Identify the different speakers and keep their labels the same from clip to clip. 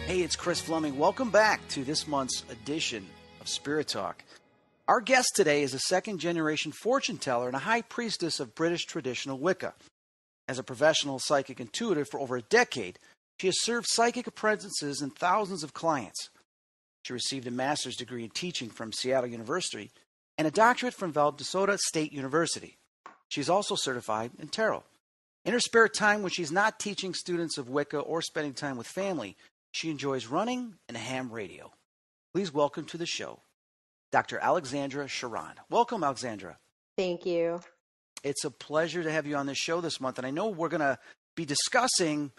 Speaker 1: Hey, it's Chris Fleming. Welcome back to this month's edition of Spirit Talk. Our guest today is a second-generation fortune teller and a high priestess of British traditional Wicca. As a professional psychic intuitive for over a decade, she has served psychic apprentices and thousands of clients. She received a master's degree in teaching from Seattle University and a doctorate from Valdosta State University. She is also certified in tarot. In her spare time, when she's not teaching students of Wicca or spending time with family, she enjoys running and ham radio. Please welcome to the show, Dr. Alexandra Sharon. Welcome, Alexandra.
Speaker 2: Thank you.
Speaker 1: It's a pleasure to have you on this show this month, and I know we're going to be discussing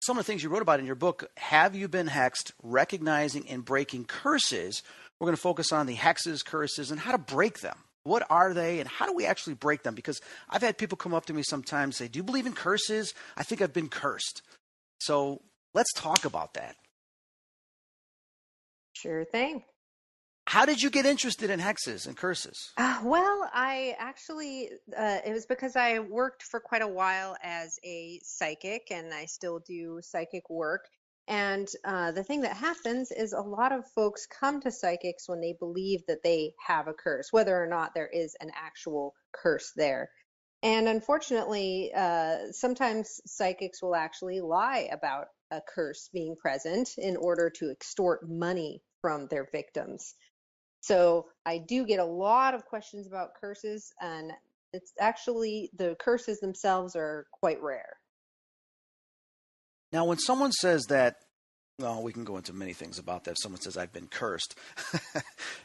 Speaker 1: some of the things you wrote about in your book, Have You Been Hexed? Recognizing and Breaking Curses. We're going to focus on the hexes, curses, and how to break them. What are they, and how do we actually break them? Because I've had people come up to me sometimes and say, do you believe in curses? I think I've been cursed. So let's talk about that.
Speaker 2: Sure thing.
Speaker 1: How did you get interested in hexes and curses?
Speaker 2: Well, I actually, it was because I worked for quite a while as a psychic, and I still do psychic work. And the thing that happens is a lot of folks come to psychics when they believe that they have a curse, whether or not there is an actual curse there. And unfortunately, sometimes psychics will actually lie about a curse being present in order to extort money from their victims. So I do get a lot of questions about curses, and it's actually the curses themselves are quite rare.
Speaker 1: Now, when someone says that, well, we can go into many things about that. If someone says, I've been cursed,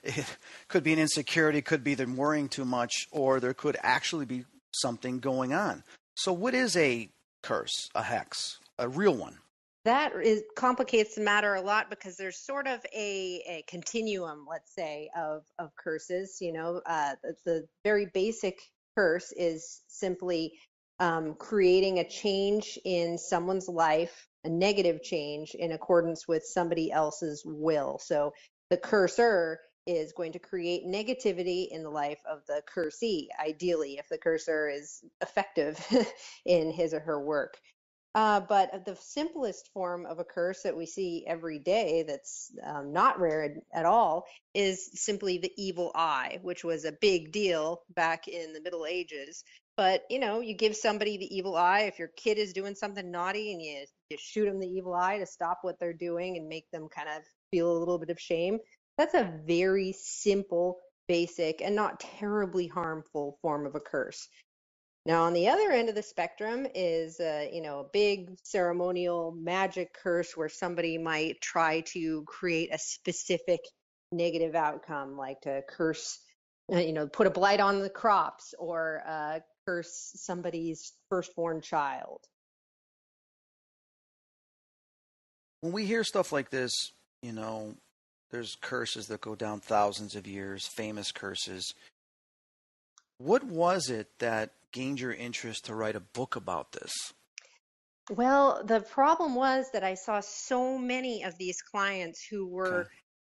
Speaker 1: it could be an insecurity, could be them worrying too much, or there could actually be something going on. So what is a curse, a hex, a real one?
Speaker 2: That complicates the matter a lot because there's sort of a continuum, let's say, of curses. You know, the very basic curse is simply creating a change in someone's life, a negative change in accordance with somebody else's will. So the cursor is going to create negativity in the life of the cursee, ideally, if the cursor is effective in his or her work. But the simplest form of a curse that we see every day that's not rare at all is simply the evil eye, which was a big deal back in the Middle Ages. But, you know, you give somebody the evil eye. If your kid is doing something naughty and you shoot them the evil eye to stop what they're doing and make them kind of feel a little bit of shame, that's a very simple, basic, and not terribly harmful form of a curse. Now, on the other end of the spectrum is, a big ceremonial magic curse where somebody might try to create a specific negative outcome, like to curse, put a blight on the crops or curse somebody's firstborn child.
Speaker 1: When we hear stuff like this, there's curses that go down thousands of years, famous curses. What was it that gained your interest to write a book about this?
Speaker 2: Well, the problem was that I saw so many of these clients who were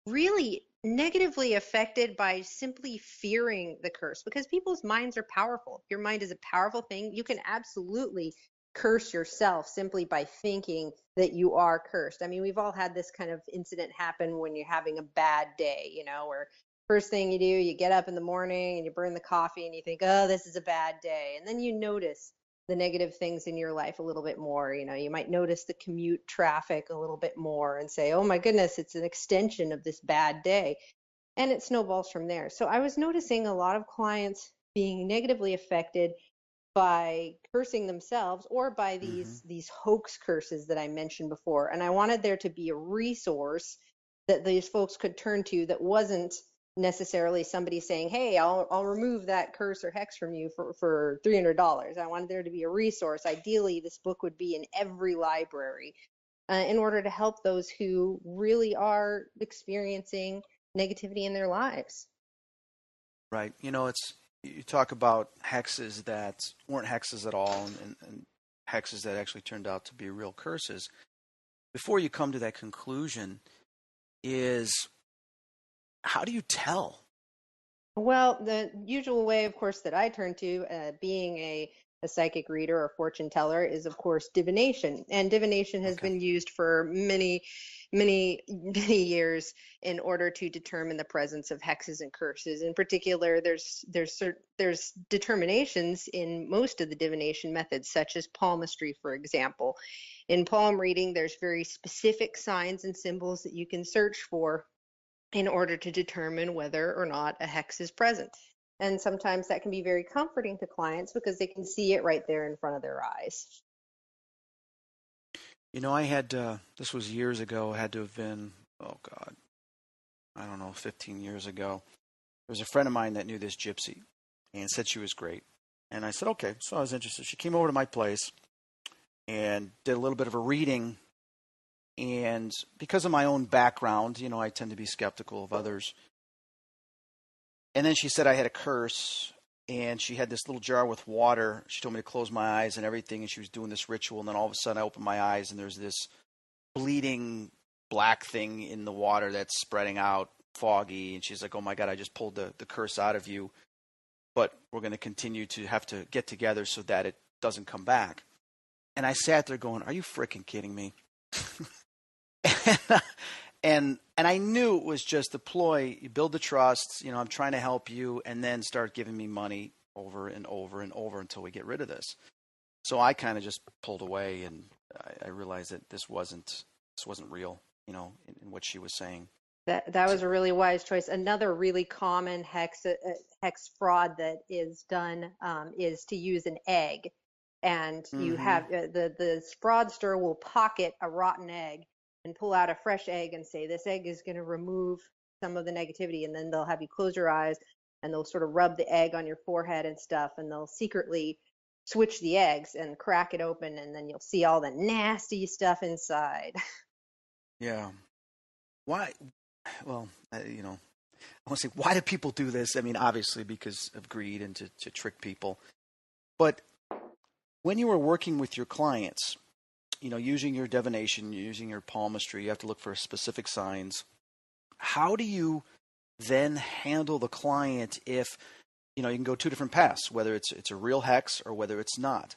Speaker 2: really negatively affected by simply fearing the curse, because people's minds are powerful. Your mind is a powerful thing. You can absolutely curse yourself simply by thinking that you are cursed. I mean, we've all had this kind of incident happen when you're having a bad day, where first thing you do, you get up in the morning and you burn the coffee and you think, oh, this is a bad day. And then you notice the negative things in your life a little bit more. You might notice the commute traffic a little bit more and say, oh my goodness, it's an extension of this bad day. And it snowballs from there. So I was noticing a lot of clients being negatively affected by cursing themselves or by these hoax curses that I mentioned before. And I wanted there to be a resource that these folks could turn to that wasn't necessarily somebody saying, hey, I'll remove that curse or hex from you for $300. I wanted there to be a resource. Ideally, this book would be in every library in order to help those who really are experiencing negativity in their lives.
Speaker 1: Right. You talk about hexes that weren't hexes at all, and hexes that actually turned out to be real curses. Before you come to that conclusion, is how do you tell?
Speaker 2: Well, the usual way, of course, that I turn to, being a psychic reader or fortune teller, is, of course, divination. And divination has
Speaker 1: Okay.
Speaker 2: been used for many, many, many years in order to determine the presence of hexes and curses. In particular, there's determinations in most of the divination methods, such as palmistry, for example. In palm reading, there's very specific signs and symbols that you can search for in order to determine whether or not a hex is present. And sometimes that can be very comforting to clients because they can see it right there in front of their eyes.
Speaker 1: I had, this was years ago, had to have been, oh God, I don't know, 15 years ago. There was a friend of mine that knew this gypsy and said she was great. And I said, okay, so I was interested. She came over to my place and did a little bit of a reading. And because of my own background, I tend to be skeptical of others. And then she said I had a curse, and she had this little jar with water. She told me to close my eyes and everything, and she was doing this ritual. And then all of a sudden I opened my eyes, and there's this bleeding black thing in the water that's spreading out, foggy. And she's like, oh my God, I just pulled the curse out of you. But we're going to continue to have to get together so that it doesn't come back. And I sat there going, are you freaking kidding me? and I knew it was just a ploy. You build the trust, I'm trying to help you, and then start giving me money over and over and over until we get rid of this. So I kind of just pulled away, and I realized that this wasn't real, in what she was saying.
Speaker 2: That was a really wise choice. Another really common hex fraud that is done is to use an egg. And you have the fraudster will pocket a rotten egg and pull out a fresh egg and say, this egg is going to remove some of the negativity. And then they'll have you close your eyes and they'll sort of rub the egg on your forehead and stuff. And they'll secretly switch the eggs and crack it open. And then you'll see all the nasty stuff inside.
Speaker 1: Yeah. Why? Well, I want to say, why do people do this? I mean, obviously because of greed and to trick people. But when you are working with your clients, using your divination, using your palmistry, you have to look for specific signs. How do you then handle the client if, you can go two different paths, whether it's a real hex or whether it's not?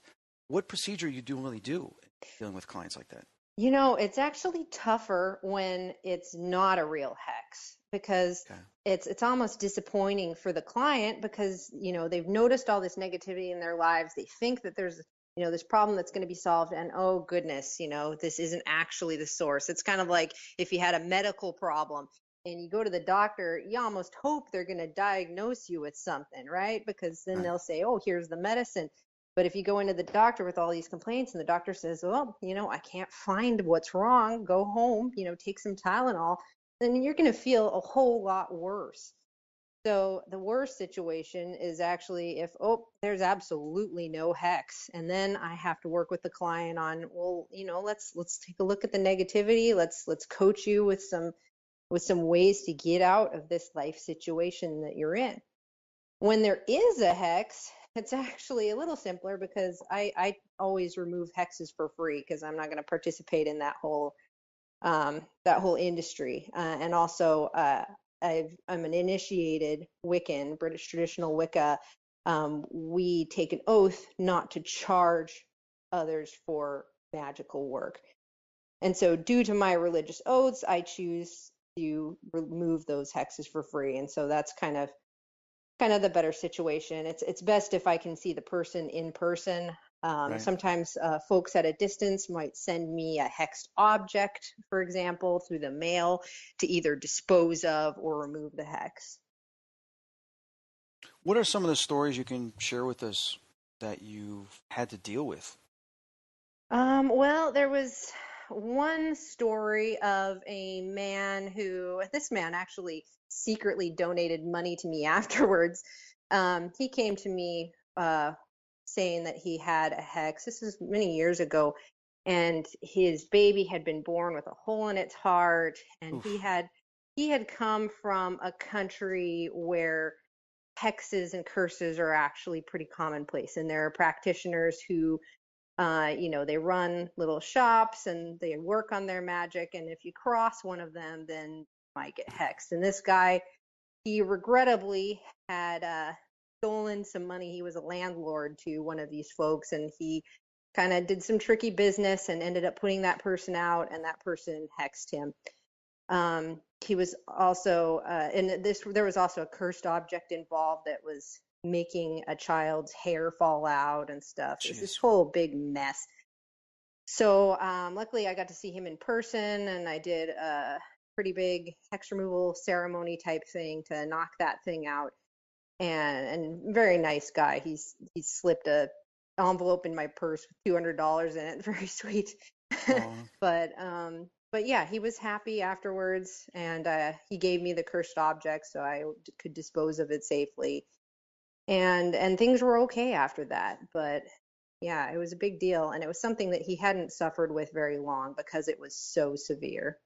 Speaker 1: What procedure you really do dealing with clients like that?
Speaker 2: It's actually tougher when it's not a real hex because it's almost disappointing for the client because, they've noticed all this negativity in their lives. They think that there's, this problem that's going to be solved, and oh goodness, this isn't actually the source. It's kind of like if you had a medical problem and you go to the doctor, you almost hope they're going to diagnose you with something, right? Because then they'll say, oh, here's the medicine. But if you go into the doctor with all these complaints and the doctor says, well, I can't find what's wrong, go home, take some Tylenol, then you're going to feel a whole lot worse. So the worst situation is actually if, there's absolutely no hex. And then I have to work with the client on, well, let's take a look at the negativity. Let's coach you with some ways to get out of this life situation that you're in. When there is a hex, it's actually a little simpler because I always remove hexes for free because I'm not going to participate in that whole industry. And also, I'm an initiated Wiccan, British traditional Wicca. We take an oath not to charge others for magical work. And so due to my religious oaths, I choose to remove those hexes for free. And so that's kind of the better situation. It's best if I can see the person in person. Right. Sometimes folks at a distance might send me a hexed object, for example, through the mail to either dispose of or remove the hex.
Speaker 1: What are some of the stories you can share with us that you've had to deal with?
Speaker 2: Well, there was one story of a man who, this man actually secretly donated money to me afterwards. He came to me saying that he had a hex. This was many years ago, and his baby had been born with a hole in its heart, and
Speaker 1: Oof.
Speaker 2: he had come from a country where hexes and curses are actually pretty commonplace, and there are practitioners who they run little shops and they work on their magic. And if you cross one of them, then you might get hexed. And this guy, he regrettably had stolen some money. He was a landlord to one of these folks, and he kind of did some tricky business and ended up putting that person out, and that person hexed him. He was also, there was also a cursed object involved that was making a child's hair fall out and stuff. It was this
Speaker 1: Jeez.
Speaker 2: whole big mess. So luckily, I got to see him in person, and I did a pretty big hex removal ceremony type thing to knock that thing out. And very nice guy. He slipped a envelope in my purse with $200 in it. Very sweet.
Speaker 1: Oh,
Speaker 2: But yeah, he was happy afterwards, and he gave me the cursed object so I could dispose of it safely. And things were okay after that. But yeah, it was a big deal, and it was something that he hadn't suffered with very long because it was so severe.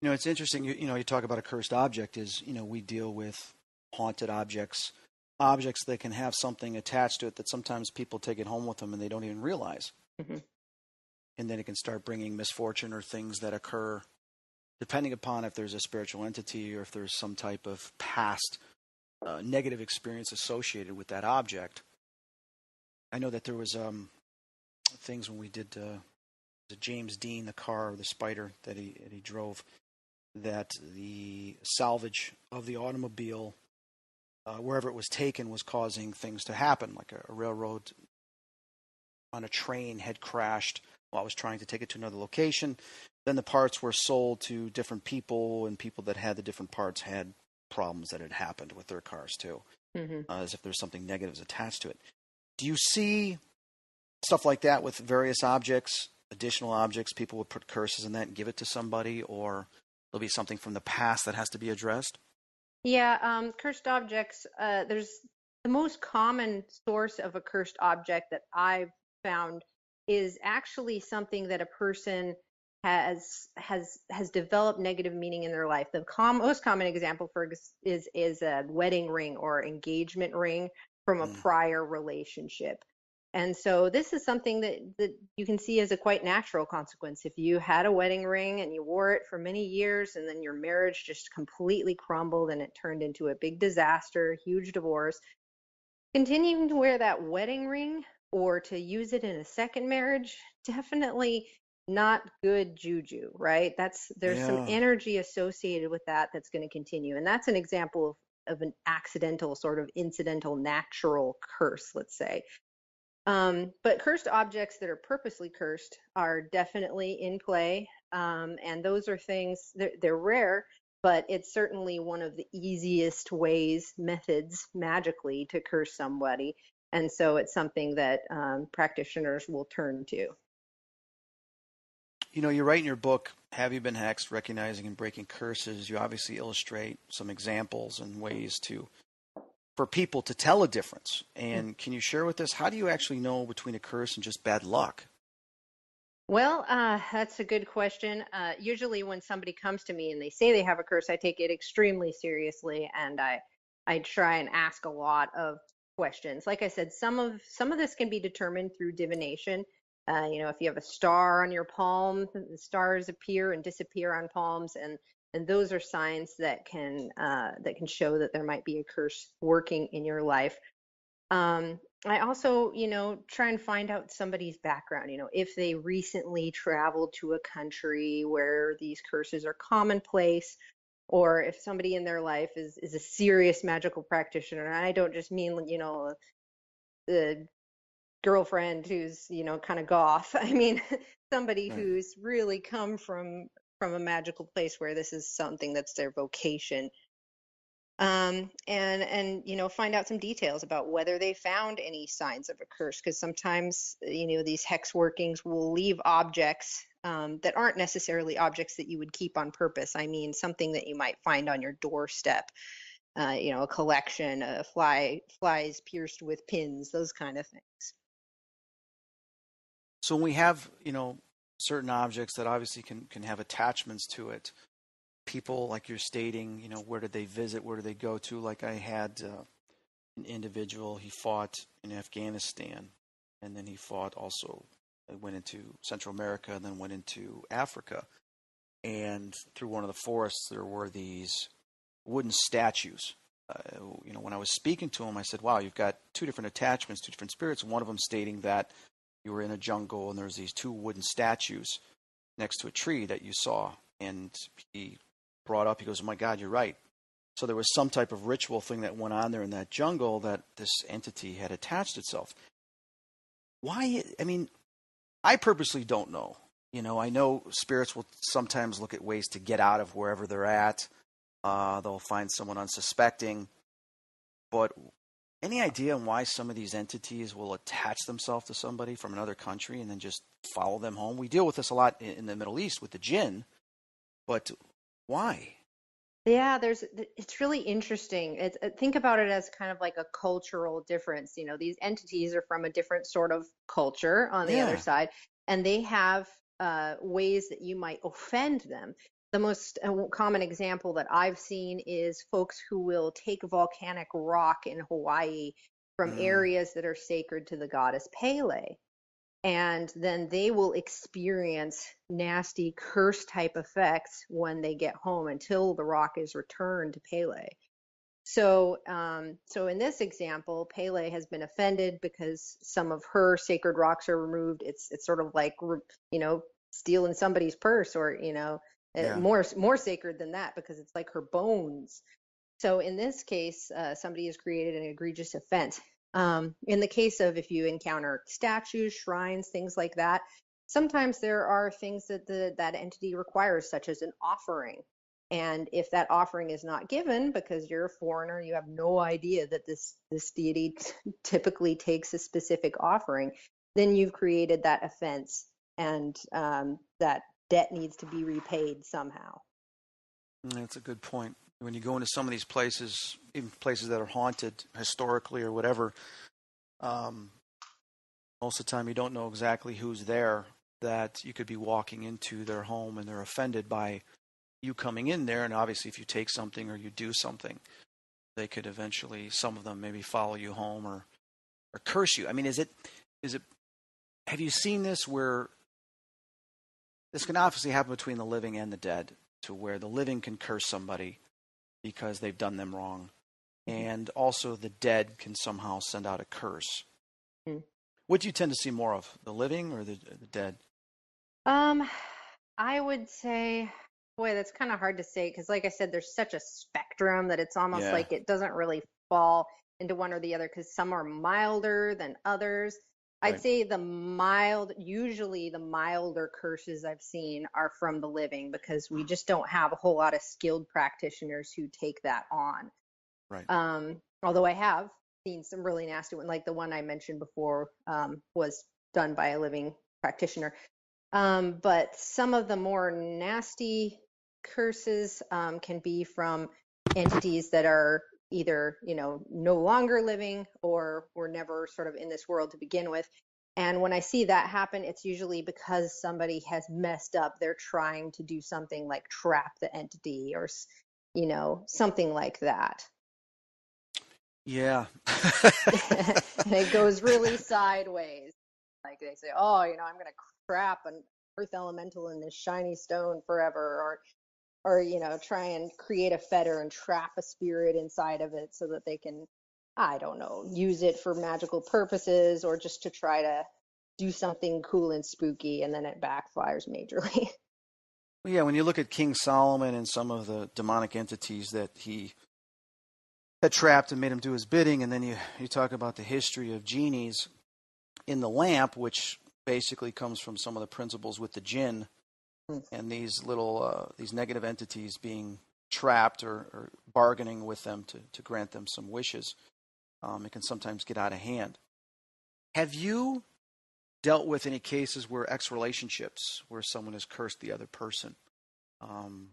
Speaker 1: it's interesting. You talk about a cursed object. We deal with haunted objects, objects that can have something attached to it that sometimes people take it home with them and they don't even realize.
Speaker 2: Hmm.
Speaker 1: And then it can start bringing misfortune or things that occur depending upon if there's a spiritual entity or if there's some type of past negative experience associated with that object. I know that there was things when we did the James Dean, the car, the spider that he drove, that the salvage of the automobile, wherever it was taken, was causing things to happen, like a railroad on a train had crashed while I was trying to take it to another location. Then the parts were sold to different people, and people that had the different parts had problems that had happened with their cars too,
Speaker 2: Hmm.
Speaker 1: as if there's something negative attached to it. Do you see stuff like that with various objects, additional objects? People would put curses in that and give it to somebody, or there'll be something from the past that has to be addressed?
Speaker 2: Yeah, cursed objects. There's the most common source of a cursed object that I've found is actually something that a person has developed negative meaning in their life. The most common example is a wedding ring or engagement ring from a
Speaker 1: Mm.
Speaker 2: prior relationship. And so this is something that you can see as a quite natural consequence. If you had a wedding ring and you wore it for many years and then your marriage just completely crumbled and it turned into a big disaster, huge divorce, continuing to wear that wedding ring or to use it in a second marriage, definitely not good juju, right? There's some
Speaker 1: Yeah.
Speaker 2: energy associated with that that's going to continue. And that's an example of an accidental, sort of incidental, natural curse, let's say. But cursed objects that are purposely cursed are definitely in play. And those are things, they're rare, but it's certainly one of the easiest methods magically to curse somebody. And so it's something that practitioners will turn to.
Speaker 1: You write in your book, Have You Been Hexed? Recognizing and Breaking Curses. You obviously illustrate some examples and ways for people to tell a difference. And can you share with us, how do you actually know between a curse and just bad luck?
Speaker 2: Well, that's a good question. Usually, when somebody comes to me and they say they have a curse, I take it extremely seriously, and I try and ask a lot of questions. Like I said, some of this can be determined through divination. If you have a star on your palm, the stars appear and disappear on palms, and those are signs that can show that there might be a curse working in your life. I also, try and find out somebody's background, if they recently traveled to a country where these curses are commonplace, or if somebody in their life is a serious magical practitioner. And I don't just mean, the girlfriend who's, kind of goth. I mean, somebody
Speaker 1: Right.
Speaker 2: who's really come from a magical place where this is something that's their vocation. and find out some details about whether they found any signs of a curse, because sometimes these hex workings will leave objects that aren't necessarily objects that you would keep on purpose. I mean, something that you might find on your doorstep, a collection, flies pierced with pins, those kind of things.
Speaker 1: So when we have, certain objects that obviously can have attachments to it, people, like you're stating, where did they visit? Where did they go to? Like I had an individual, he fought in Afghanistan, and then he fought also, went into Central America, and then went into Africa. And through one of the forests, there were these wooden statues. When I was speaking to him, I said, wow, you've got two different attachments, two different spirits. One of them stating that you were in a jungle and there's these two wooden statues next to a tree that you saw. And he brought up, he goes, oh my God, you're right. So there was some type of ritual thing that went on there in that jungle that this entity had attached itself. Why? I mean, I purposely don't know. I know spirits will sometimes look at ways to get out of wherever they're at. They'll find someone unsuspecting. But any idea on why some of these entities will attach themselves to somebody from another country and then just follow them home? We deal with this a lot in the Middle East with the jinn, but why?
Speaker 2: Yeah, it's really interesting. Think about it as kind of like a cultural difference. These entities are from a different sort of culture on the other side, and they have ways that you might offend them. The most common example that I've seen is folks who will take volcanic rock in Hawaii from areas that are sacred to the goddess Pele. And then they will experience nasty curse type effects when they get home until the rock is returned to Pele. So in this example, Pele has been offended because some of her sacred rocks are removed. It's sort of like, stealing somebody's purse, or, more sacred than that, because it's like her bones. So in this case, somebody has created an egregious offense. In the case of if you encounter statues, shrines, things like that, sometimes there are things that that entity requires, such as an offering. And if that offering is not given because you're a foreigner, you have no idea that this deity typically takes a specific offering, then you've created that offense, and that debt needs to be repaid somehow.
Speaker 1: That's a good point. When you go into some of these places, even places that are haunted historically or whatever, most of the time you don't know exactly who's there, that you could be walking into their home and they're offended by you coming in there. And obviously if you take something or you do something, they could eventually, some of them maybe follow you home or curse you. I mean, is it, have you seen this where this can obviously happen between the living and the dead, to where the living can curse somebody because they've done them wrong, and also the dead can somehow send out a curse? What do you tend to see more of, the living or the dead?
Speaker 2: I would say, boy, that's kind of hard to say, because like I said, there's such a spectrum that it's almost like it doesn't really fall into one or the other, because some are milder than others.
Speaker 1: Right.
Speaker 2: I'd say usually the milder curses I've seen are from the living, because we just don't have a whole lot of skilled practitioners who take that on.
Speaker 1: Right.
Speaker 2: Although I have seen some really nasty ones, like the one I mentioned before, was done by a living practitioner. But some of the more nasty curses can be from entities that are either, no longer living or were never sort of in this world to begin with. And when I see that happen, it's usually because somebody has messed up. They're trying to do something like trap the entity, or, something like that.
Speaker 1: Yeah.
Speaker 2: And it goes really sideways. Like they say, oh, I'm going to trap an earth elemental in this shiny stone forever, or try and create a fetter and trap a spirit inside of it so that they can, I don't know, use it for magical purposes, or just to try to do something cool and spooky, and then it backfires majorly.
Speaker 1: Well, yeah, when you look at King Solomon and some of the demonic entities that he had trapped and made him do his bidding, and then you talk about the history of genies in the lamp, which basically comes from some of the principles with the jinn, and these little these negative entities being trapped or bargaining with them to grant them some wishes. It can sometimes get out of hand. Have you dealt with any cases where ex-relationships, where someone has cursed the other person? Um,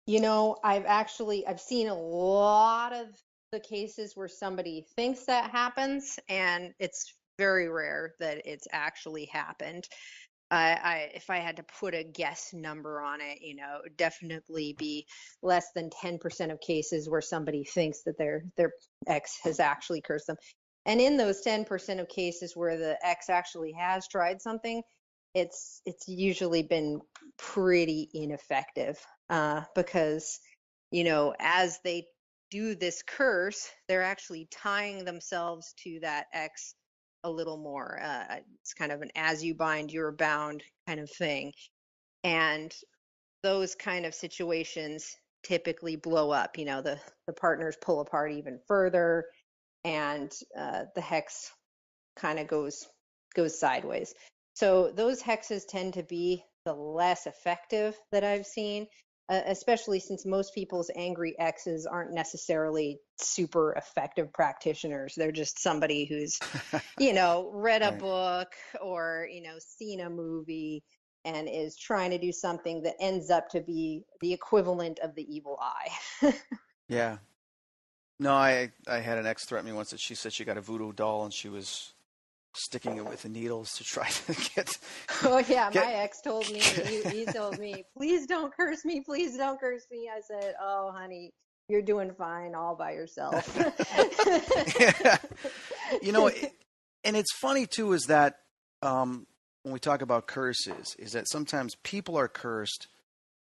Speaker 2: I've seen a lot of the cases where somebody thinks that happens, and it's very rare that it's actually happened. If I had to put a guess number on it, it would definitely be less than 10% of cases where somebody thinks that their ex has actually cursed them. And in those 10% of cases where the ex actually has tried something, it's usually been pretty ineffective, because as they do this curse, they're actually tying themselves to that ex a little more. It's kind of an as you bind, you're bound kind of thing. And those kind of situations typically blow up. The partners pull apart even further, and the hex kind of goes sideways. So those hexes tend to be the less effective that I've seen, especially since most people's angry exes aren't necessarily super effective practitioners. They're just somebody who's, read a
Speaker 1: right.
Speaker 2: book or, seen a movie and is trying to do something that ends up to be the equivalent of the evil eye.
Speaker 1: Yeah. No, I had an ex threaten me once that she said she got a voodoo doll and she was sticking it with the needles to try to
Speaker 2: Oh yeah,
Speaker 1: get.
Speaker 2: my ex told me, he told me, please don't curse me, please don't curse me. I said, oh honey, you're doing fine all by yourself.
Speaker 1: Yeah. You know, and it's funny too is that when we talk about curses, is that sometimes people are cursed,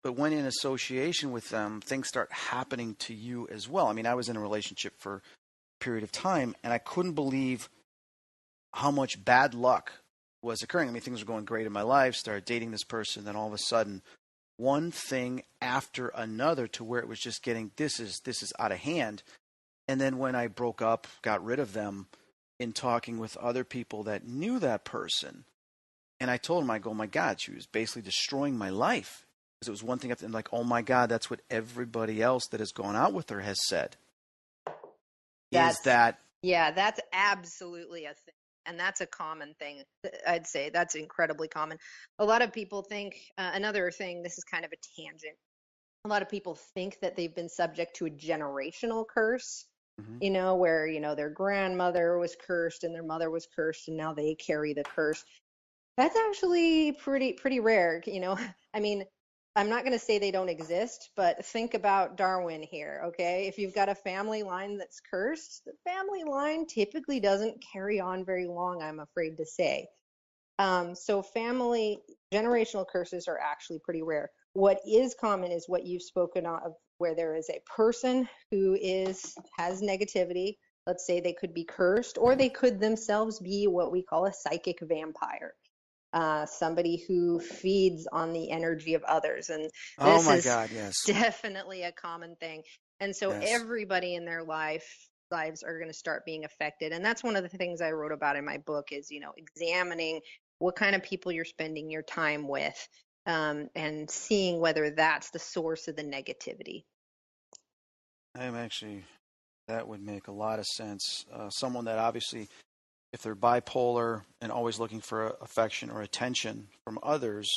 Speaker 1: but when in association with them, things start happening to you as well. I mean, I was in a relationship for a period of time, and I couldn't believe how much bad luck was occurring. I mean, things were going great in my life, started dating this person, then all of a sudden, one thing after another to where it was just getting, this is out of hand. And then when I broke up, got rid of them, in talking with other people that knew that person, and I told them, I go, oh my God, she was basically destroying my life. Because it was one thing after, and like, oh my God, that's what everybody else that has gone out with her has said. Is
Speaker 2: That's,
Speaker 1: that,
Speaker 2: yeah, that's absolutely a thing. And that's a common thing. I'd say that's incredibly common. A lot of people think, another thing, this is kind of a tangent. A lot of people think that they've been subject to a generational curse,
Speaker 1: mm-hmm,
Speaker 2: where, their grandmother was cursed and their mother was cursed and now they carry the curse. That's actually pretty rare. I mean, I'm not going to say they don't exist, but think about Darwin here, okay? If you've got a family line that's cursed, the family line typically doesn't carry on very long, I'm afraid to say. So family generational curses are actually pretty rare. What is common is what you've spoken of, where there is a person who has negativity. Let's say they could be cursed, or they could themselves be what we call a psychic vampire, somebody who feeds on the energy of others. And
Speaker 1: oh
Speaker 2: this
Speaker 1: my
Speaker 2: is
Speaker 1: God, yes,
Speaker 2: definitely a common thing. And so
Speaker 1: yes.
Speaker 2: everybody in their lives are going to start being affected. And that's one of the things I wrote about in my book is, examining what kind of people you're spending your time with, and seeing whether that's the source of the negativity.
Speaker 1: I'm actually, that would make a lot of sense. Someone that obviously, if they're bipolar and always looking for affection or attention from others,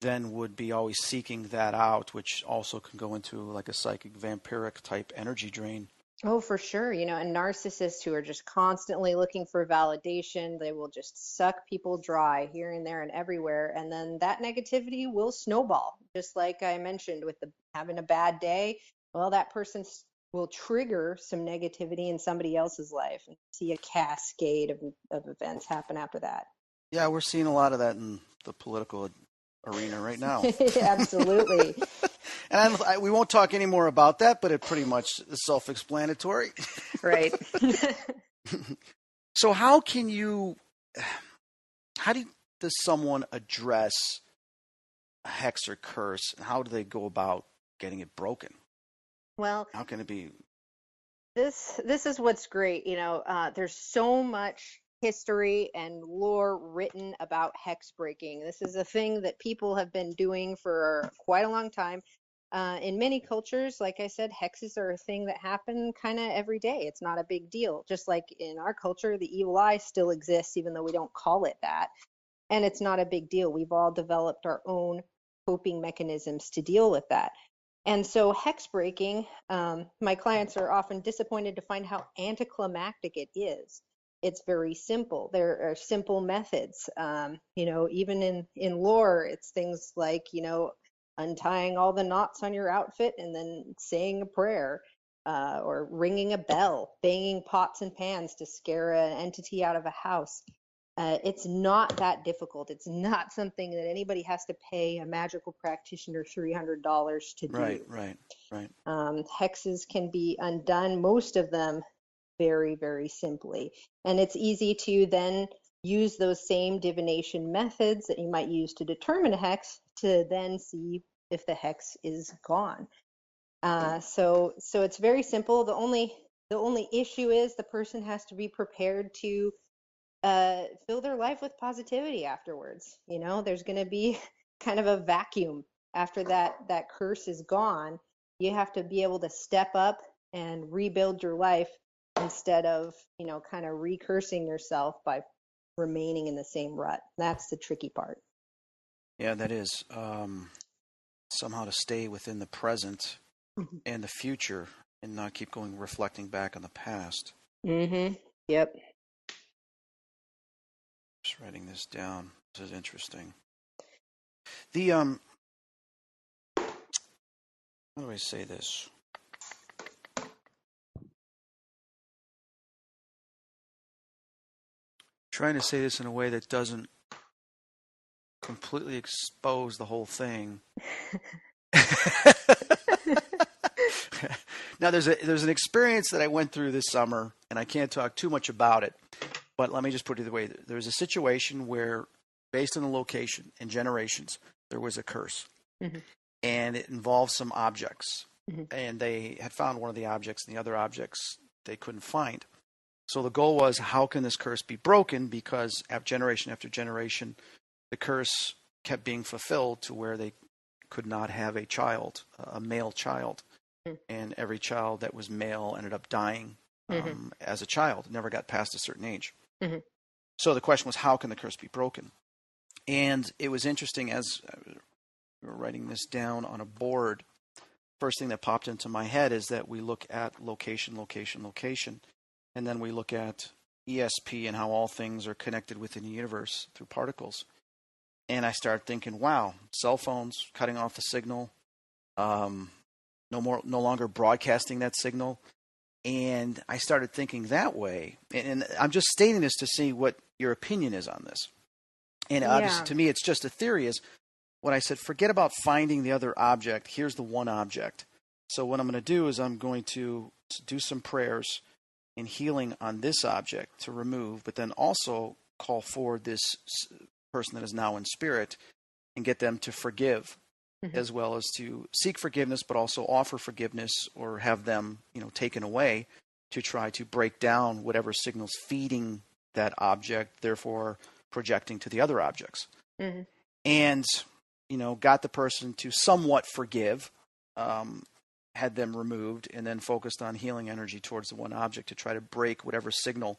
Speaker 1: then would be always seeking that out, which also can go into like a psychic vampiric type energy drain.
Speaker 2: Oh, for sure. And narcissists who are just constantly looking for validation, they will just suck people dry here and there and everywhere. And then that negativity will snowball. Just like I mentioned with the having a bad day, well, that person will trigger some negativity in somebody else's life and see a cascade of events happen after that.
Speaker 1: Yeah, we're seeing a lot of that in the political arena right now.
Speaker 2: Absolutely.
Speaker 1: And we won't talk any more about that, but it pretty much is self-explanatory.
Speaker 2: Right.
Speaker 1: So does someone address a hex or curse, and how do they go about getting it broken?
Speaker 2: Well,
Speaker 1: How can it be?
Speaker 2: this is what's great. There's so much history and lore written about hex breaking. This is a thing that people have been doing for quite a long time. In many cultures, like I said, hexes are a thing that happen kind of every day. It's not a big deal. Just like in our culture, the evil eye still exists, even though we don't call it that. And it's not a big deal. We've all developed our own coping mechanisms to deal with that. And so hex breaking, my clients are often disappointed to find how anticlimactic it is. It's very simple. There are simple methods. Even in lore, it's things like, untying all the knots on your outfit and then saying a prayer, or ringing a bell, banging pots and pans to scare an entity out of a house. It's not that difficult. It's not something that anybody has to pay a magical practitioner $300 to do.
Speaker 1: Right.
Speaker 2: Hexes can be undone, most of them very, very simply. And it's easy to then use those same divination methods that you might use to determine a hex to then see if the hex is gone. So it's very simple. The only issue is the person has to be prepared to fill their life with positivity afterwards. There's going to be kind of a vacuum after that curse is gone. You have to be able to step up and rebuild your life instead of, kind of recursing yourself by remaining in the same rut. That's the tricky part.
Speaker 1: Yeah, that is. Somehow to stay within the present and the future and not keep reflecting back on the past.
Speaker 2: Mm-hmm. Yep.
Speaker 1: Just writing this down. This is interesting. The how do I say this? Trying to say this in a way that doesn't completely expose the whole thing. Now, there's an experience that I went through this summer, and I can't talk too much about it, but let me just put it the way. There was a situation where, based on the location and generations, there was a curse, and it involved some objects, and they had found one of the objects, and the other objects they couldn't find. So the goal was, how can this curse be broken? Because generation after generation, the curse kept being fulfilled to where they could not have a child, a male child. And every child that was male ended up dying as a child, never got past a certain age. So the question was, how can the curse be broken? And it was interesting, as we were writing this down on a board, first thing that popped into my head is that we look at location, and then we look at ESP and how all things are connected within the universe through particles. And I started thinking, wow, cell phones cutting off the signal, no longer broadcasting that signal. And I started thinking that way. And I'm just stating this to see what your opinion is on this. And obviously, to me, it's just a theory. Is when I said, forget about finding the other object. Here's the one object. So what I'm going to do is I'm going to do some prayers and healing on this object to remove, but then also call forward this person that is now in spirit and get them to forgive, as well as to seek forgiveness, but also offer forgiveness or have them, taken away to try to break down whatever signals feeding that object, therefore projecting to the other objects. And, got the person to somewhat forgive, had them removed, and then focused on healing energy towards the one object to try to break whatever signal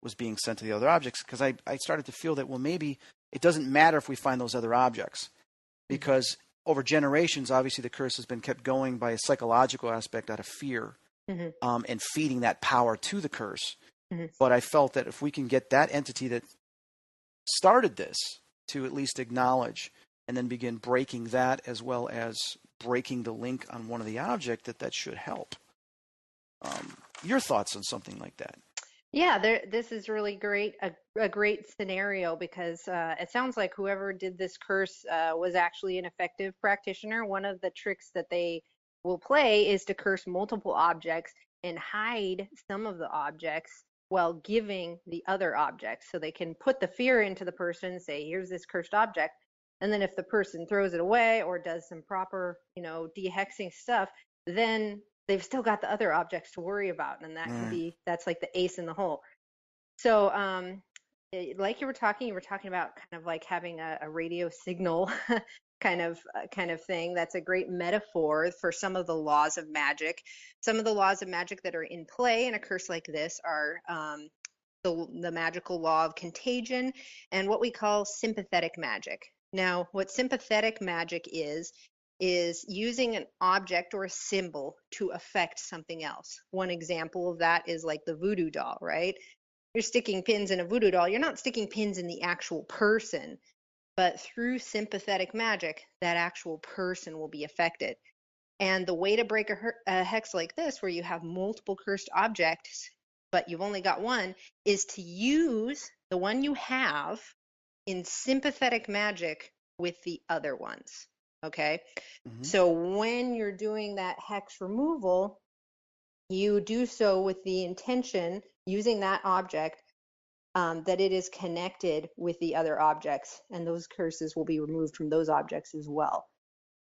Speaker 1: was being sent to the other objects. Because I started to feel that, well, maybe it doesn't matter if we find those other objects, because over generations, obviously the curse has been kept going by a psychological aspect out of fear, and feeding that power to the curse. But I felt that if we can get that entity that started this to at least acknowledge and then begin breaking that, as well as breaking the link on one of the object, that should help. Your thoughts on something like that?
Speaker 2: Yeah, this is really great, a great scenario, because it sounds like whoever did this curse was actually an effective practitioner. One of the tricks that they will play is to curse multiple objects and hide some of the objects while giving the other objects. So they can put the fear into the person, say, here's this cursed object. And then if the person throws it away or does some proper, dehexing stuff, then they've still got the other objects to worry about. And that can be, that's like the ace in the hole. So like you were talking about kind of like having a radio signal kind of thing. That's a great metaphor for some of the laws of magic. Some of the laws of magic that are in play in a curse like this are the magical law of contagion and what we call sympathetic magic. Now, what sympathetic magic is using an object or a symbol to affect something else. One example of that is like the voodoo doll, right? You're sticking pins in a voodoo doll. You're not sticking pins in the actual person, but through sympathetic magic, that actual person will be affected. And the way to break a hex like this, where you have multiple cursed objects, but you've only got one, is to use the one you have in sympathetic magic with the other ones. Okay?
Speaker 1: Mm-hmm.
Speaker 2: So when you're doing that hex removal, you do so with the intention, using that object, that it is connected with the other objects, and those curses will be removed from those objects as well.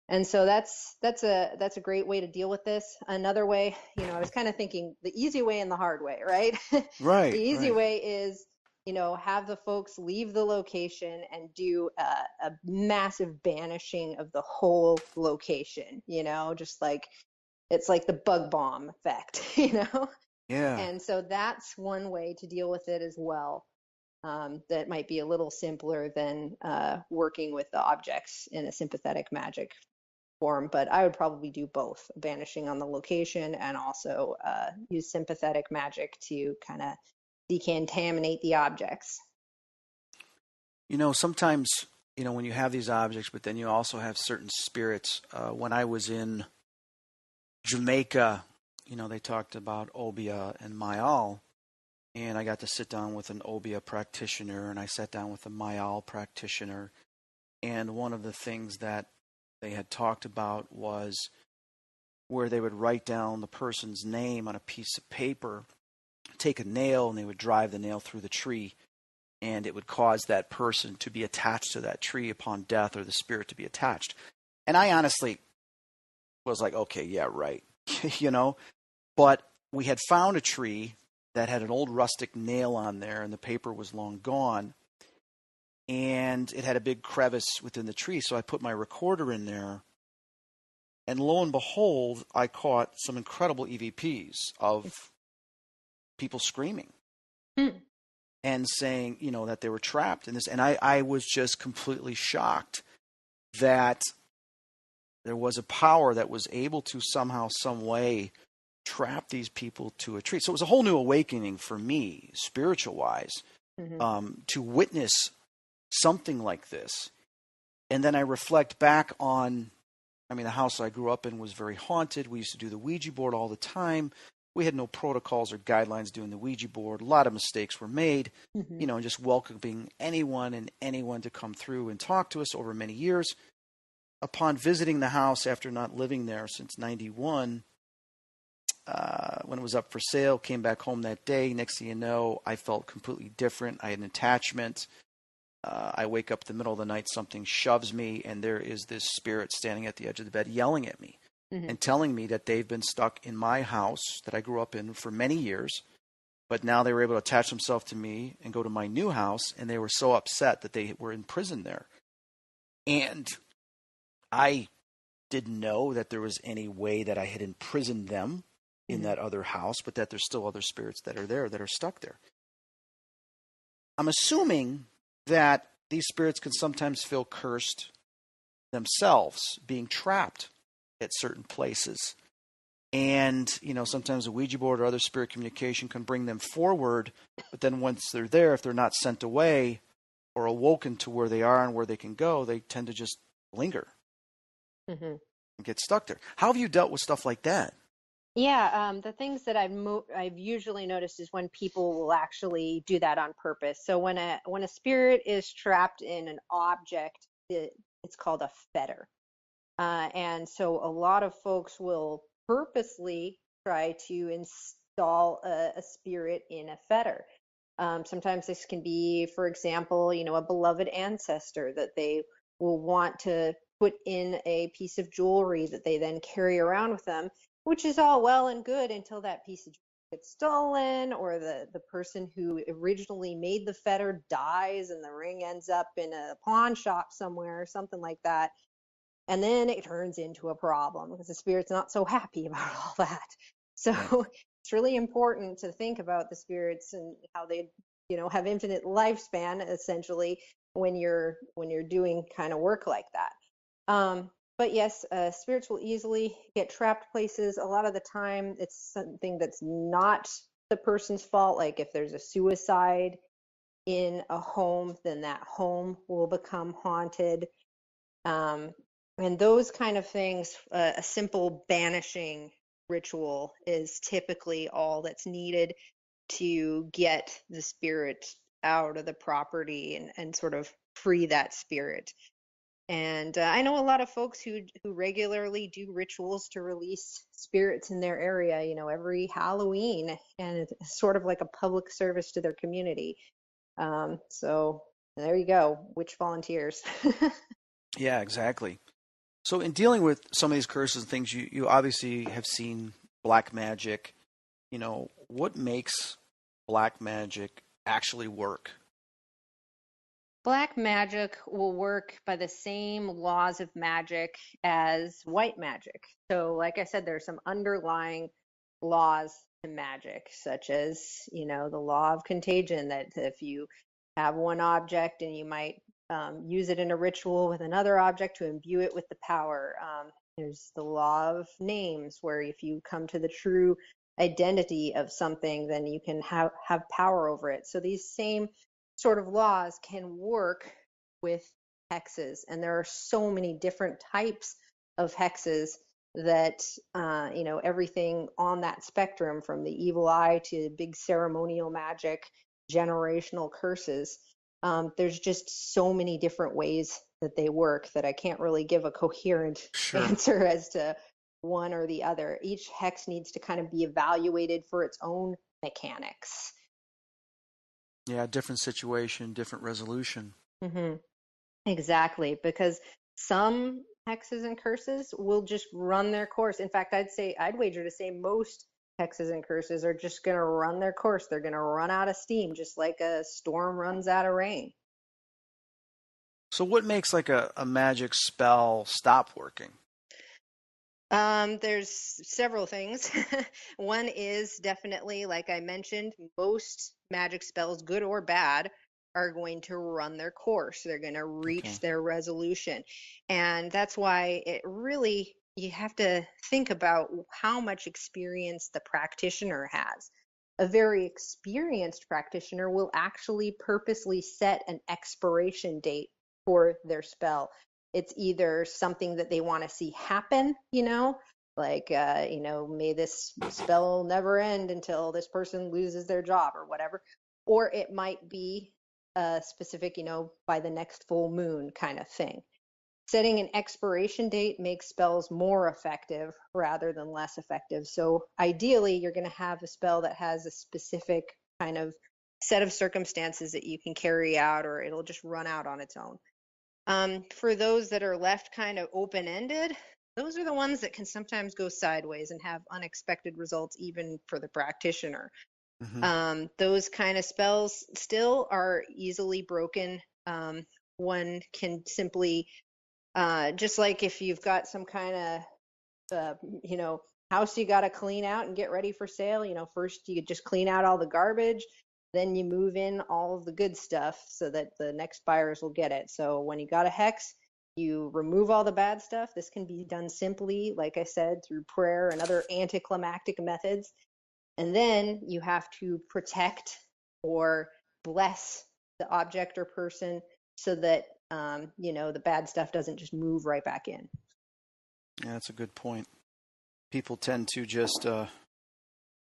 Speaker 2: And so that's a great way to deal with this. Another way, I was kind of thinking the easy way and the hard way, right? The
Speaker 1: Right,
Speaker 2: easy
Speaker 1: right.
Speaker 2: way is, have the folks leave the location and do a massive banishing of the whole location, just like it's like the bug bomb effect.
Speaker 1: Yeah.
Speaker 2: And so that's one way to deal with it as well. That might be a little simpler than working with the objects in a sympathetic magic form, but I would probably do both, banishing on the location and also use sympathetic magic to kind of decontaminate the objects.
Speaker 1: Sometimes, when you have these objects, but then you also have certain spirits. When I was in Jamaica, they talked about Obeah and Mayal, and I got to sit down with an Obeah practitioner, and I sat down with a Mayal practitioner, and one of the things that they had talked about was where they would write down the person's name on a piece of paper, take a nail, and they would drive the nail through the tree, and it would cause that person to be attached to that tree upon death, or the spirit to be attached. And I honestly was like, okay, yeah, right. But we had found a tree that had an old rustic nail on there, and the paper was long gone, and it had a big crevice within the tree. So I put my recorder in there, and lo and behold, I caught some incredible EVPs of people screaming and saying, that they were trapped in this. And I was just completely shocked that there was a power that was able to somehow, some way, trap these people to a tree. So it was a whole new awakening for me, spiritual-wise, to witness something like this. And then I reflect back on, the house I grew up in was very haunted. We used to do the Ouija board all the time. We had no protocols or guidelines doing the Ouija board. A lot of mistakes were made, and just welcoming anyone and anyone to come through and talk to us over many years. Upon visiting the house after not living there since 91, when it was up for sale, came back home that day. Next thing you know, I felt completely different. I had an attachment. I wake up in the middle of the night, something shoves me, and there is this spirit standing at the edge of the bed yelling at me and telling me that they've been stuck in my house that I grew up in for many years, but now they were able to attach themselves to me and go to my new house, and they were so upset that they were in prison there. And I didn't know that there was any way that I had imprisoned them in that other house, but that there's still other spirits that are there that are stuck there. I'm assuming that these spirits can sometimes feel cursed themselves, being trapped at certain places. And, sometimes a Ouija board or other spirit communication can bring them forward, but then once they're there, if they're not sent away or awoken to where they are and where they can go, they tend to just linger and get stuck there. How have you dealt with stuff like that?
Speaker 2: Yeah, the things that I've usually noticed is when people will actually do that on purpose. So when a spirit is trapped in an object, it's called a fetter. And so a lot of folks will purposely try to install a spirit in a fetter. Sometimes this can be, for example, a beloved ancestor that they will want to put in a piece of jewelry that they then carry around with them, which is all well and good until that piece of jewelry gets stolen, or the person who originally made the fetter dies and the ring ends up in a pawn shop somewhere or something like that. And then it turns into a problem because the spirit's not so happy about all that. So
Speaker 1: Right.
Speaker 2: it's really important to think about the spirits and how they, have infinite lifespan essentially when you're doing kind of work like that. But yes, spirits will easily get trapped places. A lot of the time, it's something that's not the person's fault. Like if there's a suicide in a home, then that home will become haunted. Um, and those kind of things, a simple banishing ritual is typically all that's needed to get the spirit out of the property and sort of free that spirit. And I know a lot of folks who regularly do rituals to release spirits in their area, every Halloween, and it's sort of like a public service to their community. So there you go, witch volunteers.
Speaker 1: Yeah, exactly. So in dealing with some of these curses and things, you obviously have seen black magic. What makes black magic actually work?
Speaker 2: Black magic will work by the same laws of magic as white magic. So, like I said, there's some underlying laws to magic, such as, the law of contagion, that if you have one object and you might use it in a ritual with another object to imbue it with the power. There's the law of names, where if you come to the true identity of something, then you can have power over it. So these same sort of laws can work with hexes, and there are so many different types of hexes that everything on that spectrum, from the evil eye to big ceremonial magic, generational curses. There's just so many different ways that they work that I can't really give a coherent
Speaker 1: Sure.
Speaker 2: answer as to one or the other. Each hex needs to kind of be evaluated for its own mechanics.
Speaker 1: Yeah, different situation, different resolution.
Speaker 2: Hmm. Exactly, because some hexes and curses will just run their course. In fact, I'd wager to say most hexes and curses are just going to run their course. They're going to run out of steam, just like a storm runs out of rain.
Speaker 1: So what makes like a magic spell stop working?
Speaker 2: There's several things. One is definitely, like I mentioned, most magic spells, good or bad, are going to run their course. They're going to
Speaker 1: Okay.
Speaker 2: reach their resolution. And that's why you have to think about how much experience the practitioner has. A very experienced practitioner will actually purposely set an expiration date for their spell. It's either something that they want to see happen, like, may this spell never end until this person loses their job or whatever. Or it might be specific, by the next full moon kind of thing. Setting an expiration date makes spells more effective rather than less effective. So ideally, you're going to have a spell that has a specific kind of set of circumstances that you can carry out, or it'll just run out on its own. For those that are left kind of open-ended, those are the ones that can sometimes go sideways and have unexpected results even for the practitioner.
Speaker 1: Hmm.
Speaker 2: Those kind of spells still are easily broken. One can simply, just like if you've got some kind of, house you got to clean out and get ready for sale, first you just clean out all the garbage, then you move in all of the good stuff so that the next buyers will get it. So when you got a hex, you remove all the bad stuff. This can be done simply, like I said, through prayer and other anticlimactic methods. And then you have to protect or bless the object or person so that, the bad stuff doesn't just move right back in.
Speaker 1: Yeah, that's a good point. People tend to just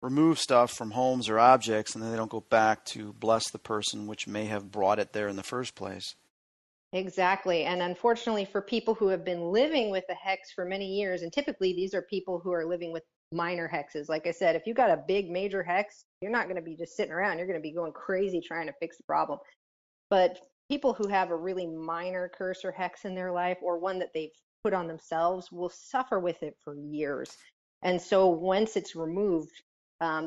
Speaker 1: remove stuff from homes or objects, and then they don't go back to bless the person which may have brought it there in the first place.
Speaker 2: Exactly. And unfortunately, for people who have been living with a hex for many years, and typically these are people who are living with minor hexes. Like I said, if you've got a big major hex, you're not going to be just sitting around. You're going to be going crazy trying to fix the problem. But people who have a really minor curse or hex in their life, or one that they've put on themselves, will suffer with it for years. And so once it's removed,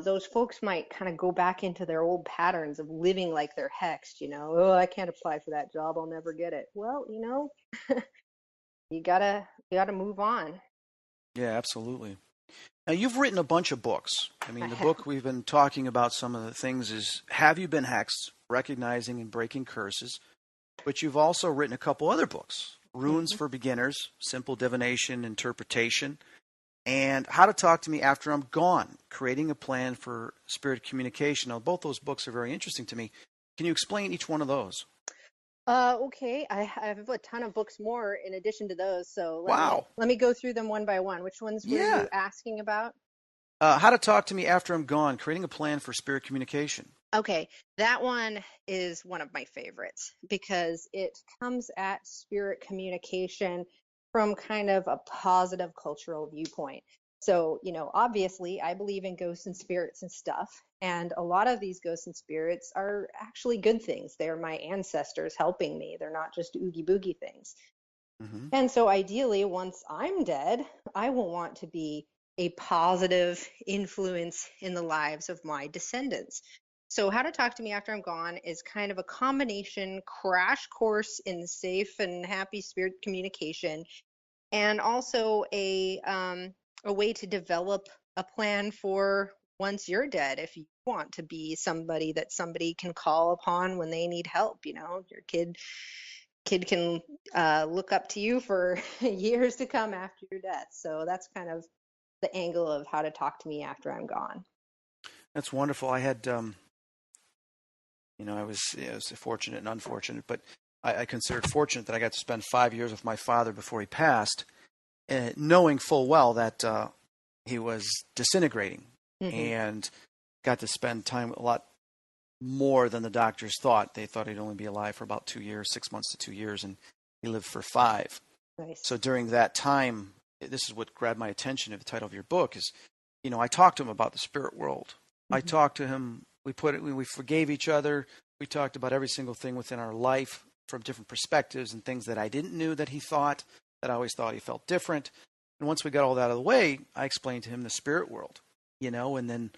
Speaker 2: those folks might kind of go back into their old patterns of living like they're hexed, oh, I can't apply for that job, I'll never get it. Well, you gotta move on.
Speaker 1: Yeah, absolutely. Now, you've written a bunch of books. I
Speaker 2: I
Speaker 1: mean, the
Speaker 2: have.
Speaker 1: book we've been talking about some of the things is Have You Been Hexed? Recognizing and Breaking Curses. But you've also written a couple other books, Runes
Speaker 2: Hmm.
Speaker 1: for Beginners, Simple Divination Interpretation, and How to Talk to Me After I'm Gone, Creating a Plan for Spirit Communication. Now, both those books are very interesting to me. Can you explain each one of those?
Speaker 2: Okay, I have a ton of books more in addition to those, so
Speaker 1: Wow.
Speaker 2: let me go through them one by one. Which ones were
Speaker 1: Yeah.
Speaker 2: you asking about?
Speaker 1: How to Talk to Me After I'm Gone, Creating a Plan for Spirit Communication.
Speaker 2: Okay, that one is one of my favorites because it comes at spirit communication from kind of a positive cultural viewpoint. So, obviously, I believe in ghosts and spirits and stuff. And a lot of these ghosts and spirits are actually good things. They're my ancestors helping me. They're not just oogie boogie things.
Speaker 1: Hmm.
Speaker 2: And so, ideally, once I'm dead, I will want to be a positive influence in the lives of my descendants. So, How to Talk to Me After I'm Gone is kind of a combination crash course in safe and happy spirit communication, and also a way to develop a plan for once you're dead. If you want to be somebody that somebody can call upon when they need help, your kid can look up to you for years to come after your death. So that's kind of the angle of How to Talk to Me After I'm Gone.
Speaker 1: That's wonderful. I had, I was fortunate and unfortunate, but I considered fortunate that I got to spend 5 years with my father before he passed, knowing full well that he was disintegrating,
Speaker 2: Hmm.
Speaker 1: and got to spend time a lot more than the doctors thought. They thought he'd only be alive for about 2 years, 6 months to 2 years, and he lived for 5.
Speaker 2: Nice.
Speaker 1: So during that time, this is what grabbed my attention of the title of your book is, I talked to him about the spirit world. I
Speaker 2: Hmm.
Speaker 1: talked to him. We forgave each other. We talked about every single thing within our life from different perspectives and things that I didn't knew that he thought, that I always thought he felt different. And once we got all that out of the way, I explained to him the spirit world, and then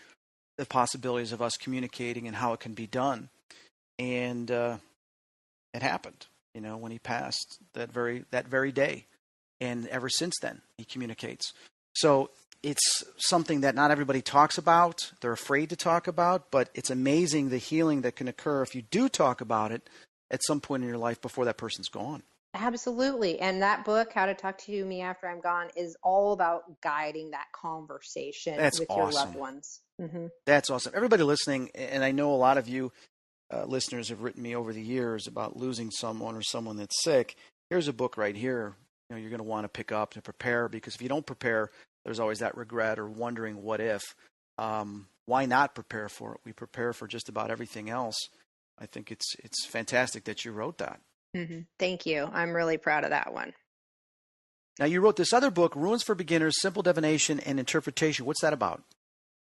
Speaker 1: the possibilities of us communicating and how it can be done. And it happened, when he passed that very day. And ever since then, he communicates. So it's something that not everybody talks about. They're afraid to talk about, but it's amazing the healing that can occur if you do talk about it at some point in your life before that person's gone.
Speaker 2: Absolutely. And that book, How to Talk to Me After I'm Gone, is all about guiding that conversation
Speaker 1: That's
Speaker 2: with your loved
Speaker 1: awesome.
Speaker 2: ones. Hmm.
Speaker 1: That's awesome. Everybody listening, and I know a lot of you listeners have written me over the years about losing someone or someone that's sick. Here's a book right here. You're going to want to pick up to prepare, because if you don't prepare, there's always that regret or wondering what if. Why not prepare for it? We prepare for just about everything else. I think it's fantastic that you wrote that.
Speaker 2: Hmm. Thank you. I'm really proud of that one.
Speaker 1: Now, you wrote this other book, Runes for Beginners, Simple Divination and Interpretation. What's that about?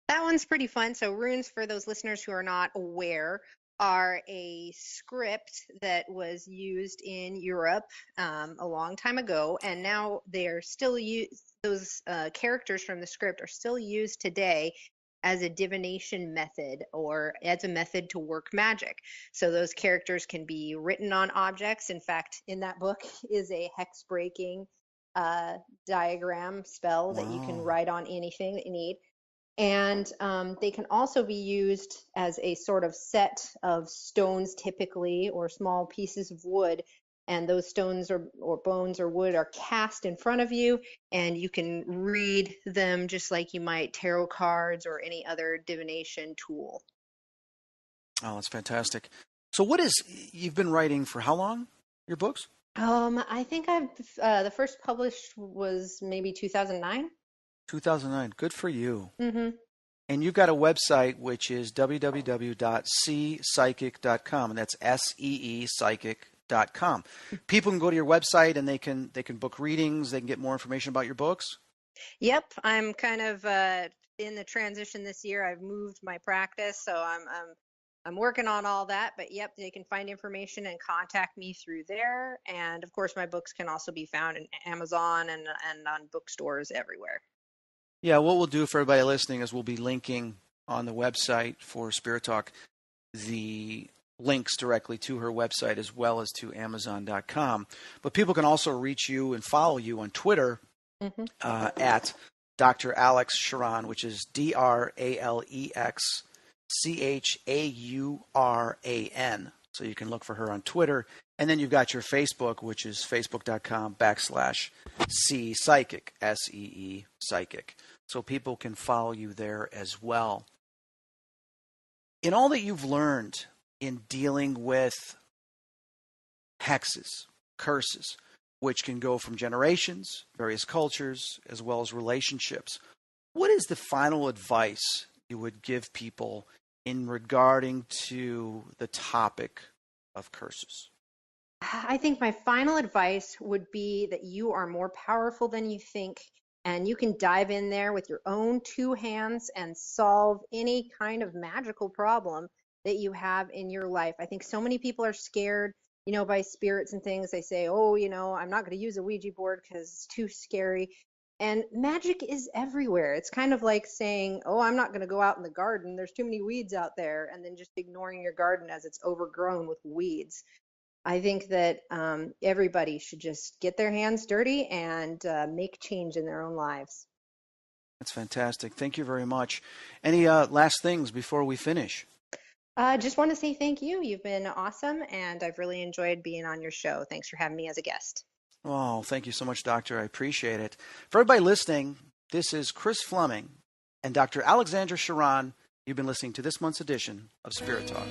Speaker 2: That one's pretty fun. So, runes, for those listeners who are not aware, are a script that was used in Europe a long time ago, and now they're still used. Those characters from the script are still used today as a divination method or as a method to work magic. So, those characters can be written on objects. In fact, in that book is a hex breaking uh, diagram spell that you can
Speaker 1: Wow.
Speaker 2: write on anything that you need, and they can also be used as a sort of set of stones, typically, or small pieces of wood. And those stones or bones or wood are cast in front of you, and you can read them just like you might tarot cards or any other divination tool.
Speaker 1: Oh, that's fantastic. So, you've been writing for how long? Your books?
Speaker 2: I think the first published was maybe 2009.
Speaker 1: 2009. Good for you.
Speaker 2: Mm-hmm.
Speaker 1: And you've got a website which is www.seepsychic.com, and that's SEE psychic.com. People can go to your website and they can book readings, they can get more information about your books.
Speaker 2: Yep, I'm kind of in the transition this year. I've moved my practice, so I'm working on all that. But yep, they can find information and contact me through there. And of course, my books can also be found in Amazon and on bookstores everywhere.
Speaker 1: Yeah, what we'll do for everybody listening is we'll be linking on the website for Spirit Talk the links directly to her website as well as to Amazon.com. But people can also reach you and follow you on Twitter at Dr. Alex Charan, which is DrAlexChauran. So you can look for her on Twitter. And then you've got your Facebook, which is facebook.com/C Psychic, SEE Psychic. So people can follow you there as well. In all that you've learned in dealing with hexes, curses, which can go from generations, various cultures, as well as relationships, what is the final advice you would give people in regarding to the topic of curses?
Speaker 2: I think my final advice would be that you are more powerful than you think, and you can dive in there with your own two hands and solve any kind of magical problem that you have in your life. I think so many people are scared, by spirits and things. They say, oh, I'm not going to use a Ouija board because it's too scary. And magic is everywhere. It's kind of like saying, oh, I'm not going to go out in the garden. There's too many weeds out there. And then just ignoring your garden as it's overgrown with weeds. I think that everybody should just get their hands dirty and make change in their own lives.
Speaker 1: That's fantastic. Thank you very much. Any last things before we finish?
Speaker 2: Just want to say thank you. You've been awesome, and I've really enjoyed being on your show. Thanks for having me as a guest.
Speaker 1: Oh, thank you so much, Doctor. I appreciate it. For everybody listening, this is Chris Fleming and Dr. Alexandra Charan. You've been listening to this month's edition of Spirit Talk.